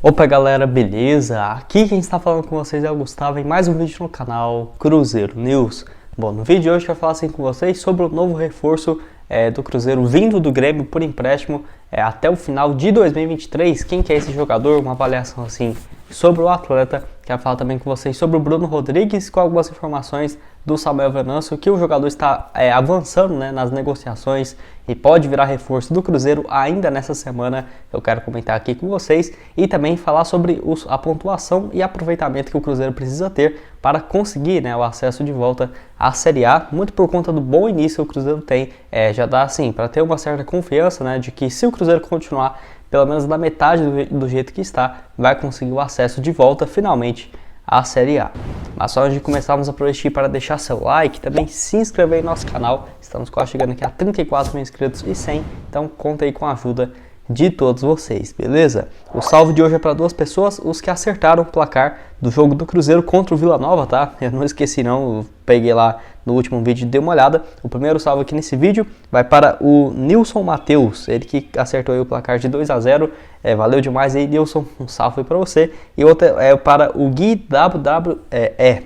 Opa galera, beleza? Aqui quem está falando com vocês é o Gustavo em mais um vídeo no canal Cruzeiro News. Bom, no vídeo de hoje eu vou falar assim com vocês sobre o novo reforço do Cruzeiro vindo do Grêmio por empréstimo até o final de 2023. Quem que é esse jogador? Uma avaliação assim sobre o atleta. Quero falar também com vocês sobre o Bruno Rodrigues, com algumas informações do Samuel Venâncio, que o jogador está avançando nas negociações e pode virar reforço do Cruzeiro ainda nessa semana. Eu quero comentar aqui com vocês e também falar sobre a pontuação e aproveitamento que o Cruzeiro precisa ter para conseguir o acesso de volta à Série A, muito por conta do bom início que o Cruzeiro tem. Já dá assim para ter uma certa confiança de que se o Cruzeiro continuar pelo menos na metade do jeito que está, vai conseguir o acesso de volta finalmente à Série A. Mas só antes de começarmos, aproveitar para deixar seu like, também se inscrever no nosso canal. Estamos quase chegando aqui a 34 mil inscritos e 100, então conta aí com a ajuda de todos vocês, beleza? O salve de hoje é para duas pessoas, os que acertaram o placar do jogo do Cruzeiro contra o Vila Nova, tá? Eu não esqueci não, eu peguei lá no último vídeo e dei uma olhada. O primeiro salve aqui nesse vídeo vai para o Nilson Matheus, ele que acertou aí o placar de 2-0, valeu demais aí, Nilson, um salve aí para você. E outro é para o Gui WWE,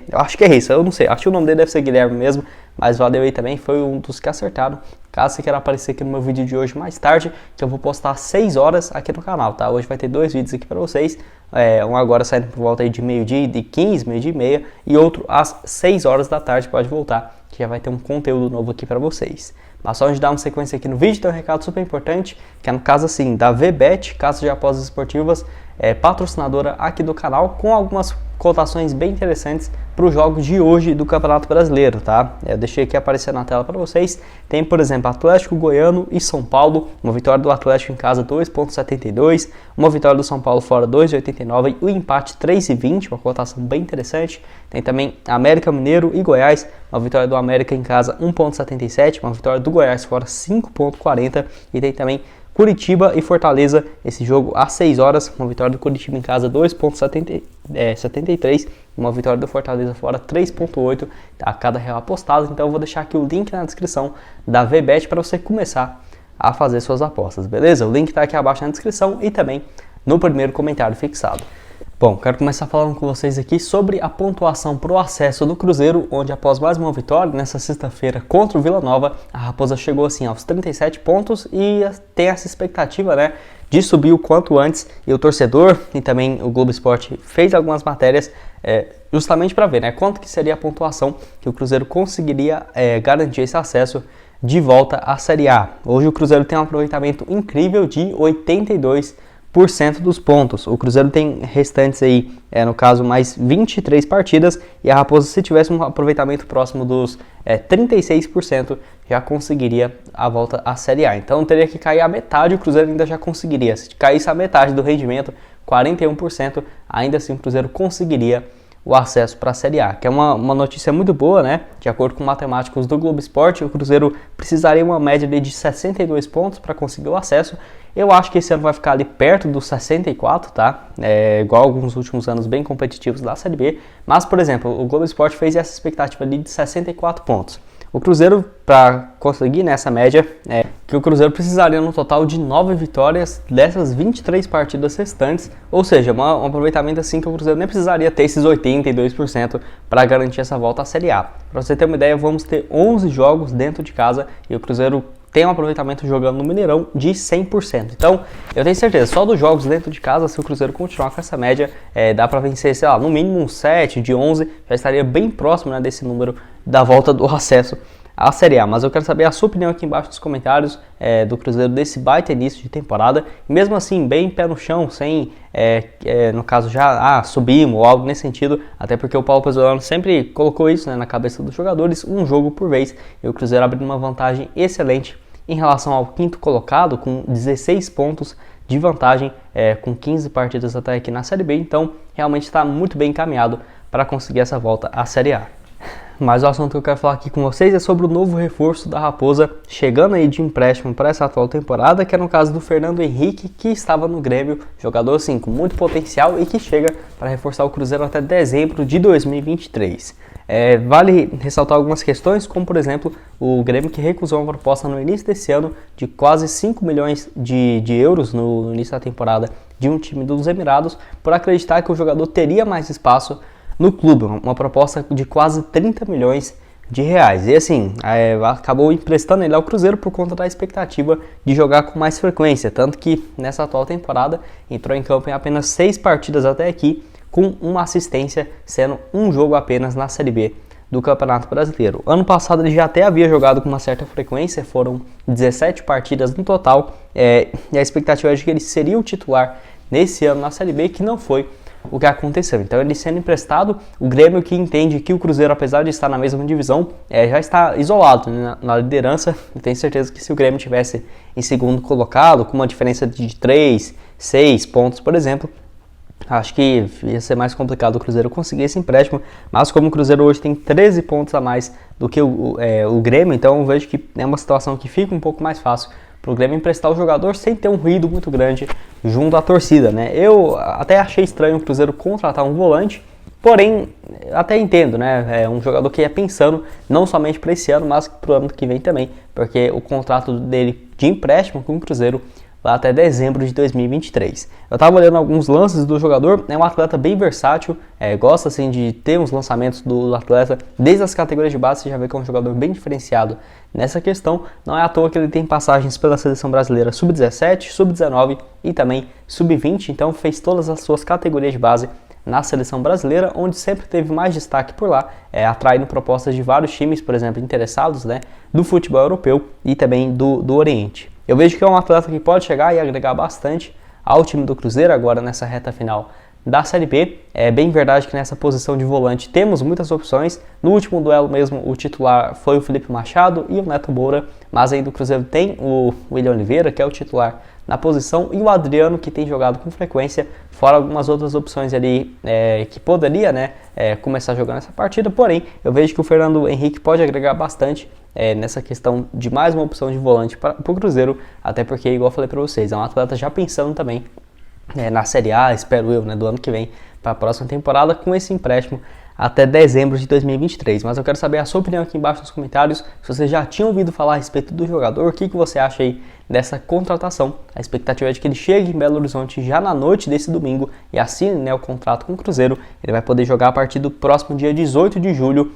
eu acho que é isso, eu não sei, acho que o nome dele deve ser Guilherme mesmo, mas valeu aí também, foi um dos que acertaram. Caso você queira aparecer aqui no meu vídeo de hoje mais tarde, que eu vou postar às 6 horas aqui no canal, tá? Hoje vai ter dois vídeos aqui para vocês, um agora saindo por volta aí de meio-dia, de 15, meio-dia e meia, e outro às 6 horas da tarde, pode voltar, que já vai ter um conteúdo novo aqui para vocês. Mas só antes de dar uma sequência aqui no vídeo, tem um recado super importante, que é no caso assim, da VBet, Casa de Apostas Esportivas, patrocinadora aqui do canal, com algumas cotações bem interessantes para os jogos de hoje do Campeonato Brasileiro, tá? Eu deixei aqui aparecer na tela para vocês. Tem, por exemplo, Atlético Goiano e São Paulo, uma vitória do Atlético em casa 2,72, uma vitória do São Paulo fora 2,89 e o empate 3,20, uma cotação bem interessante. Tem também América Mineiro e Goiás, uma vitória do América em casa 1,77, uma vitória do Goiás fora 5,40 e tem também Curitiba e Fortaleza, esse jogo às 6 horas, uma vitória do Curitiba em casa 2,73, uma vitória do Fortaleza fora 3,8 a cada real apostado. Então eu vou deixar aqui o link na descrição da VBet para você começar a fazer suas apostas, beleza? O link está aqui abaixo na descrição e também no primeiro comentário fixado. Bom, quero começar falando com vocês aqui sobre a pontuação para o acesso do Cruzeiro, onde após mais uma vitória, nessa sexta-feira contra o Vila Nova, a Raposa chegou assim aos 37 pontos e tem essa expectativa de subir o quanto antes. E o torcedor e também o Globo Esporte fez algumas matérias justamente para ver quanto que seria a pontuação que o Cruzeiro conseguiria garantir esse acesso de volta à Série A. Hoje o Cruzeiro tem um aproveitamento incrível de 82% dos pontos. O Cruzeiro tem restantes aí, no caso, mais 23 partidas, e a Raposa, se tivesse um aproveitamento próximo dos 36%, já conseguiria a volta à Série A. Então teria que cair a metade, o Cruzeiro ainda já conseguiria. Se caísse a metade do rendimento, 41%, ainda assim o Cruzeiro conseguiria o acesso para a Série A, que é uma notícia muito boa, De acordo com matemáticos do Globo Esporte, o Cruzeiro precisaria uma média de 62 pontos para conseguir o acesso. Eu acho que esse ano vai ficar ali perto dos 64, tá? Igual alguns últimos anos bem competitivos da Série B. Mas, por exemplo, o Globo Esporte fez essa expectativa ali de 64 pontos. O Cruzeiro, para conseguir nessa média, que o Cruzeiro precisaria no total de 9 vitórias dessas 23 partidas restantes, ou seja, um aproveitamento assim que o Cruzeiro nem precisaria ter esses 82% para garantir essa volta à Série A. Para você ter uma ideia, vamos ter 11 jogos dentro de casa e o Cruzeiro tem um aproveitamento jogando no Mineirão de 100%. Então, eu tenho certeza, só dos jogos dentro de casa, se o Cruzeiro continuar com essa média, dá para vencer, sei lá, no mínimo um 7, de 11, já estaria bem próximo desse número da volta do acesso à Série A. Mas eu quero saber a sua opinião aqui embaixo nos comentários do Cruzeiro desse baita início de temporada. E mesmo assim, bem pé no chão, sem, no caso, já subimos ou algo nesse sentido, até porque o Paulo Pezzolano sempre colocou isso na cabeça dos jogadores, um jogo por vez, e o Cruzeiro abrindo uma vantagem excelente em relação ao quinto colocado, com 16 pontos de vantagem, com 15 partidas até aqui na Série B. Então, realmente está muito bem encaminhado para conseguir essa volta à Série A. Mas o assunto que eu quero falar aqui com vocês é sobre o novo reforço da Raposa chegando aí de empréstimo para essa atual temporada, que é no caso do Fernando Henrique, que estava no Grêmio, jogador assim com muito potencial e que chega para reforçar o Cruzeiro até dezembro de 2023. Vale ressaltar algumas questões, como por exemplo o Grêmio que recusou uma proposta no início desse ano de quase 5 milhões de euros no início da temporada de um time dos Emirados, por acreditar que o jogador teria mais espaço no clube, uma proposta de quase 30 milhões de reais. E assim, acabou emprestando ele ao Cruzeiro por conta da expectativa de jogar com mais frequência, tanto que nessa atual temporada entrou em campo em apenas 6 partidas até aqui, com uma assistência, sendo um jogo apenas na Série B do Campeonato Brasileiro. Ano passado ele já até havia jogado com uma certa frequência, foram 17 partidas no total, e a expectativa é de que ele seria o titular nesse ano na Série B, que não foi o que aconteceu. Então ele sendo emprestado, o Grêmio que entende que o Cruzeiro, apesar de estar na mesma divisão, já está isolado, né, na liderança. Eu tenho certeza que se o Grêmio tivesse em segundo colocado, com uma diferença de 3, 6 pontos, por exemplo, acho que ia ser mais complicado o Cruzeiro conseguir esse empréstimo, mas como o Cruzeiro hoje tem 13 pontos a mais do que o Grêmio, então eu vejo que é uma situação que fica um pouco mais fácil para o Grêmio emprestar o jogador sem ter um ruído muito grande junto à torcida, né? Eu até achei estranho o Cruzeiro contratar um volante, porém até entendo, né? É um jogador que ia pensando não somente para esse ano, mas para o ano que vem também, porque o contrato dele de empréstimo com o Cruzeiro lá até dezembro de 2023. Eu estava olhando alguns lances do jogador, é um atleta bem versátil, gosta assim de ter uns lançamentos do atleta desde as categorias de base. Você já vê que é um jogador bem diferenciado nessa questão. Não é à toa que ele tem passagens pela seleção brasileira sub-17, sub-19 e também sub-20, então fez todas as suas categorias de base na seleção brasileira, onde sempre teve mais destaque por lá, atraindo propostas de vários times, por exemplo, interessados, né, do futebol europeu e também do Oriente. Eu vejo que é um atleta que pode chegar e agregar bastante ao time do Cruzeiro agora nessa reta final da Série B. É bem verdade que nessa posição de volante temos muitas opções. No último duelo mesmo, o titular foi o Felipe Machado e o Neto Moura, mas aí do Cruzeiro tem o William Oliveira, que é o titular na posição, e o Adriano, que tem jogado com frequência, fora algumas outras opções ali que poderia, né, começar jogando essa partida. Porém, eu vejo que o Fernando Henrique pode agregar bastante nessa questão de mais uma opção de volante para o Cruzeiro, até porque, igual eu falei para vocês, é um atleta já pensando também na Série A, espero eu, né, do ano que vem, para a próxima temporada, com esse empréstimo até dezembro de 2023. Mas eu quero saber a sua opinião aqui embaixo nos comentários, se você já tinha ouvido falar a respeito do jogador, o que você acha aí dessa contratação. A expectativa é de que ele chegue em Belo Horizonte já na noite desse domingo e assine, né, o contrato com o Cruzeiro. Ele vai poder jogar a partir do próximo dia 18 de julho,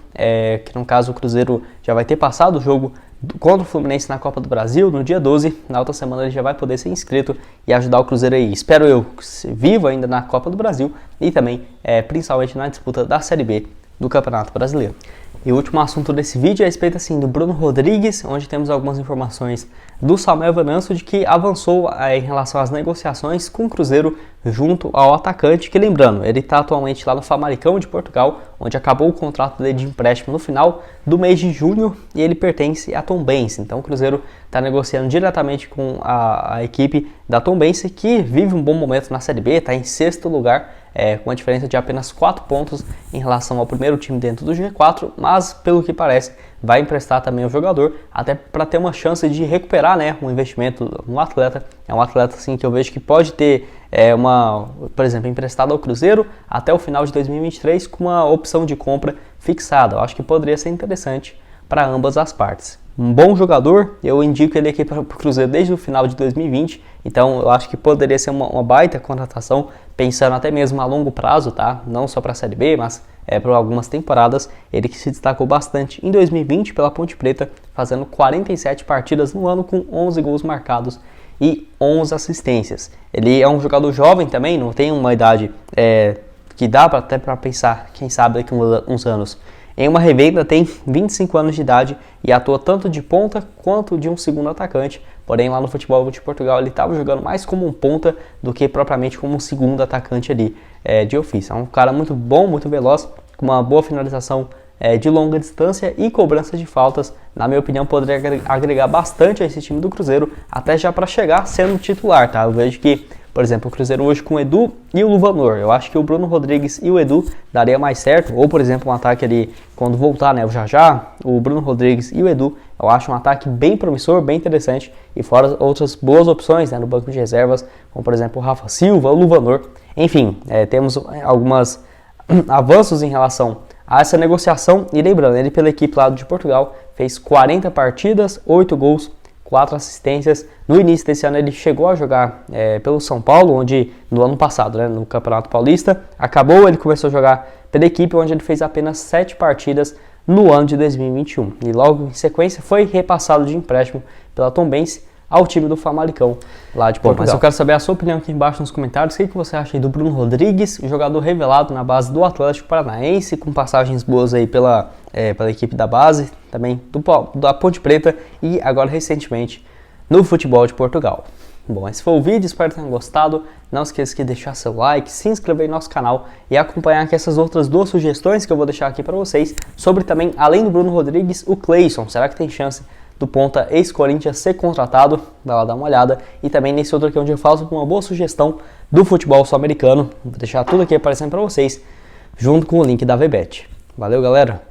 que no caso o Cruzeiro já vai ter passado o jogo contra o Fluminense na Copa do Brasil no dia 12, na outra semana ele já vai poder ser inscrito e ajudar o Cruzeiro aí, espero eu, vivo ainda na Copa do Brasil e também principalmente na disputa da Série B do Campeonato Brasileiro. E o último assunto desse vídeo é a respeito assim, do Bruno Rodrigues, onde temos algumas informações do Samuel Venâncio de que avançou em relação às negociações com o Cruzeiro junto ao atacante, que lembrando, ele está atualmente lá no Famalicão de Portugal, onde acabou o contrato dele de empréstimo no final do mês de junho e ele pertence à Tombense. Então o Cruzeiro está negociando diretamente com a equipe da Tombense, que vive um bom momento na Série B, está em 6º lugar, com uma diferença de apenas 4 pontos em relação ao primeiro time dentro do G4, mas pelo que parece vai emprestar também o jogador, até para ter uma chance de recuperar, né, um investimento no atleta. É um atleta assim, que eu vejo que pode ter por exemplo, emprestado ao Cruzeiro até o final de 2023 com uma opção de compra fixada. Eu acho que poderia ser interessante para ambas as partes. Um bom jogador, eu indico ele aqui para o Cruzeiro desde o final de 2020, então eu acho que poderia ser uma baita contratação, pensando até mesmo a longo prazo, tá? Não só para a Série B, mas por algumas temporadas. Ele que se destacou bastante em 2020 pela Ponte Preta, fazendo 47 partidas no ano com 11 gols marcados e 11 assistências. Ele é um jogador jovem também, não tem uma idade que dá até para pensar, quem sabe daqui a uns anos, em uma revenda, tem 25 anos de idade e atua tanto de ponta quanto de um segundo atacante. Porém, lá no futebol de Portugal ele estava jogando mais como um ponta do que propriamente como um segundo atacante ali de ofício. É um cara muito bom, muito veloz, com uma boa finalização de longa distância e cobrança de faltas. Na minha opinião, poderia agregar bastante a esse time do Cruzeiro, até já para chegar sendo titular, tá? Eu vejo que Por exemplo, o Cruzeiro hoje com o Edu e o Luvanor. Eu acho que o Bruno Rodrigues e o Edu daria mais certo. Ou, por exemplo, um ataque ali, quando voltar, né, o Jajá, o Bruno Rodrigues e o Edu. Eu acho um ataque bem promissor, bem interessante. E fora outras boas opções, né, no banco de reservas, como, por exemplo, o Rafa Silva, o Luvanor. Enfim, temos algumas avanços em relação a essa negociação. E lembrando, ele pela equipe lá de Portugal fez 40 partidas, 8 gols, 4 assistências. No início desse ano ele chegou a jogar pelo São Paulo, onde no ano passado, né, no Campeonato Paulista, ele começou a jogar pela equipe, onde ele fez apenas 7 partidas no ano de 2021. E logo em sequência foi repassado de empréstimo pela Tombense ao time do Famalicão lá de Portugal. Mas eu quero saber a sua opinião aqui embaixo nos comentários. O que você acha aí do Bruno Rodrigues, jogador revelado na base do Atlético Paranaense, com passagens boas aí pela equipe da base, também da Ponte Preta e agora recentemente no futebol de Portugal. Bom, esse foi o vídeo, espero que tenham gostado. Não esqueça de deixar seu like, se inscrever no nosso canal e acompanhar aqui essas outras 2 sugestões que eu vou deixar aqui para vocês, sobre também, além do Bruno Rodrigues, o Cleison. Será que tem chance do ponta ex-Corinthians ser contratado? Vai lá dar uma olhada. E também nesse outro aqui onde eu faço uma boa sugestão do futebol sul-americano. Vou deixar tudo aqui aparecendo para vocês, junto com o link da VBet. Valeu, galera!